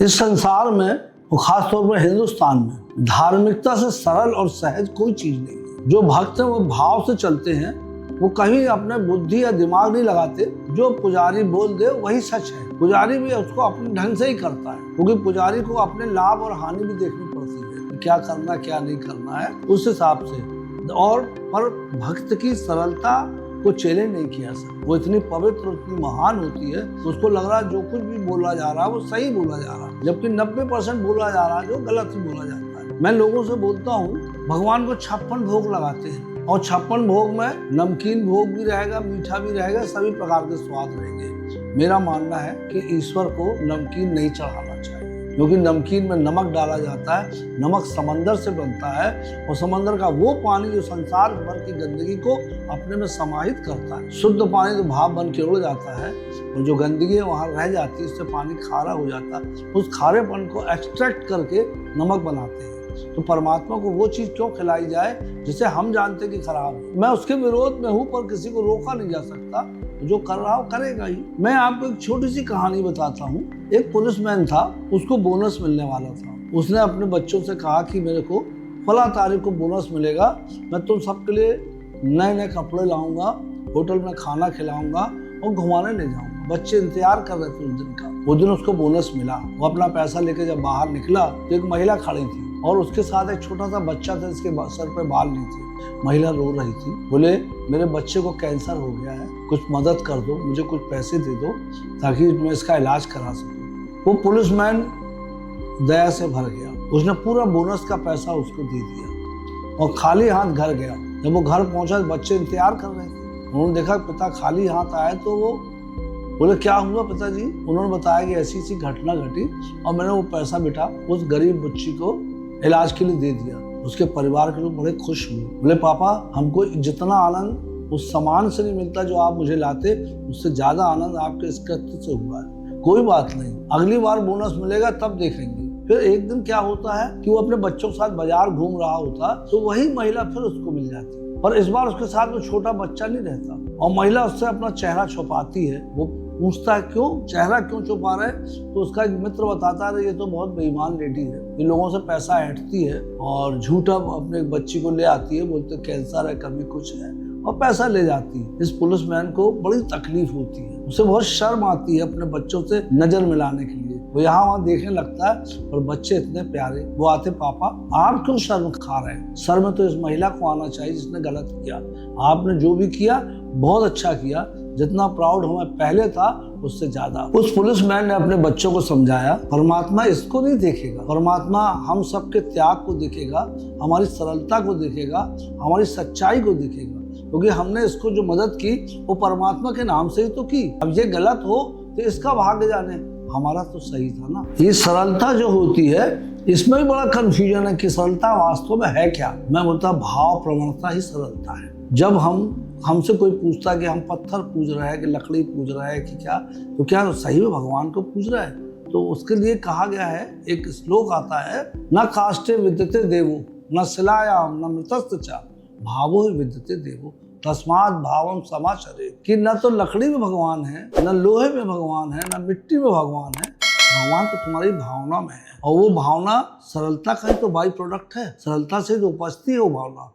इस संसार में और खास तौर पर हिंदुस्तान में धार्मिकता से सरल और सहज कोई चीज नहीं है। जो भक्त हैं वो भाव से चलते हैं, वो कहीं अपने बुद्धि या दिमाग नहीं लगाते। जो पुजारी बोल दे वही सच है। पुजारी भी उसको अपने ढंग से ही करता है, क्योंकि पुजारी को अपने लाभ और हानि भी देखनी पड़ती है, क्या करना क्या नहीं करना है उस हिसाब से। और पर भक्त की सरलता को चैलेंज नहीं किया सकता। वो इतनी पवित्र, इतनी महान होती है, उसको लग रहा है जो कुछ भी बोला जा रहा है वो सही बोला जा रहा है, जबकि 90% बोला जा रहा है जो गलत ही बोला जाता है। मैं लोगों से बोलता हूँ, भगवान को 56 भोग लगाते हैं और 56 भोग में नमकीन भोग भी रहेगा, मीठा भी रहेगा, सभी प्रकार के स्वाद रहेंगे। मेरा मानना है कि ईश्वर को नमकीन नहीं चढ़ाना चाहिए, क्योंकि नमकीन में नमक डाला जाता है। नमक समंदर से बनता है और समंदर का वो पानी जो संसार भर की गंदगी को अपने में समाहित करता है। शुद्ध पानी तो भाप बन के उड़ जाता है और जो गंदगी वहाँ रह जाती है उससे पानी खारा हो जाता है। उस खारेपन को एक्सट्रैक्ट करके नमक बनाते हैं। तो परमात्मा को वो चीज क्यों खिलाई जाए जिसे हम जानते कि खराब है। मैं उसके विरोध में हूँ, पर किसी को रोका नहीं जा सकता। जो कर रहा हो करेगा ही। मैं आपको एक छोटी सी कहानी बताता हूँ। एक पुलिसमैन था, उसको बोनस मिलने वाला था। उसने अपने बच्चों से कहा कि मेरे को फला तारीख को बोनस मिलेगा, मैं तुम सबके लिए नए नए कपड़े लाऊंगा, होटल में खाना खिलाऊंगा और घुमाने ले जाऊंगा। बच्चे इंतजार कर रहे थे उस दिन का। वो दिन उसको बोनस मिला। वो अपना पैसा लेके जब बाहर निकला तो एक महिला खड़ी थी और उसके साथ एक छोटा सा बच्चा था, जिसके सर पे बाल नहीं थे। महिला रो रही थी। बोले, मेरे बच्चे को कैंसर हो गया है, कुछ मदद कर दो, मुझे कुछ पैसे दे दो ताकि मैं इसका इलाज करा सकूं। वो पुलिसमैन दया से भर गया। उसने पूरा बोनस का पैसा उसको दे दिया और खाली हाथ घर गया। जब वो घर पहुंचा, बच्चे इंतजार कर रहे थे। उन्होंने देखा पिता खाली हाथ आए तो वो बोले, क्या हुआ पिताजी? उन्होंने बताया कि ऐसी सी घटना घटी और मैंने वो पैसा बेटा उस गरीब बच्ची को इलाज के लिए दे दिया। उसके परिवार के लोग बड़े खुश हुए। बोले, पापा हमको जितना आनंद उस सामान से नहीं मिलता जो आप मुझे लाते, उससे ज्यादा आनंद आपके इस कृत्य से हुआ है। कोई बात नहीं, अगली बार बोनस मिलेगा तब देखेंगे। फिर एक दिन क्या होता है कि वो अपने बच्चों के साथ बाजार घूम रहा होता तो वही महिला फिर उसको मिल जाती, पर इस बार उसके साथ वो छोटा बच्चा नहीं रहता और महिला उससे अपना चेहरा छुपाती है। वो पूछता है, क्यों चेहरा क्यों छुपा रहे? तो उसका एक मित्र बताता है, ये तो बहुत बेईमान लेडी है, ये लोगों से पैसा ऐंठती है और झूठा अपने बच्ची को ले आती है, बोलते कैंसर है, कभी कुछ है, और पैसा ले जाती है। इस पुलिसमैन को बड़ी तकलीफ होती है, उसे बहुत शर्म आती है अपने बच्चों से नजर मिलाने के लिए। वो यहाँ वहाँ देखने लगता है और बच्चे इतने प्यारे। वो आते, पापा आप क्यों शर्म खा रहे हैं? शर्म तो इस महिला को आना चाहिए जिसने गलत किया। आपने जो भी किया बहुत अच्छा किया, जितना प्राउड हमें पहले था उससे ज्यादा। उस पुलिसमैन ने अपने बच्चों को समझाया, परमात्मा इसको नहीं देखेगा, परमात्मा हम सबके त्याग को देखेगा, हमारी सरलता को देखेगा, हमारी सच्चाई को देखेगा, क्योंकि हमने इसको जो मदद की वो परमात्मा के नाम से ही तो की। अब ये गलत हो तो इसका भाग्य जाने, हमारा तो सही था ना। ये सरलता जो होती है इसमें भी बड़ा कंफ्यूजन है कि सरलता वास्तव में है क्या। मैं बोलता भाव प्रवणता ही सरलता है। जब हमसे कोई पूछता है कि हम पत्थर पूज रहे हैं कि लकड़ी पूज रहे हैं कि क्या, तो क्या सही में भगवान को पूज रहे हैं? तो उसके लिए कहा गया है, एक श्लोक आता है, न काष्ठे विद्यते देवो न शिलायाम न मृतस्त च भावो ही विद्यते देवो तस्मात् भावम समाचरे। कि न तो लकड़ी में भगवान है, न लोहे में भगवान है, न मिट्टी में भगवान है, भगवान तो तुम्हारी भावना में है। और वो भावना सरलता का ही तो बाई प्रोडक्ट है। सरलता से जो उपजती है वो भावना।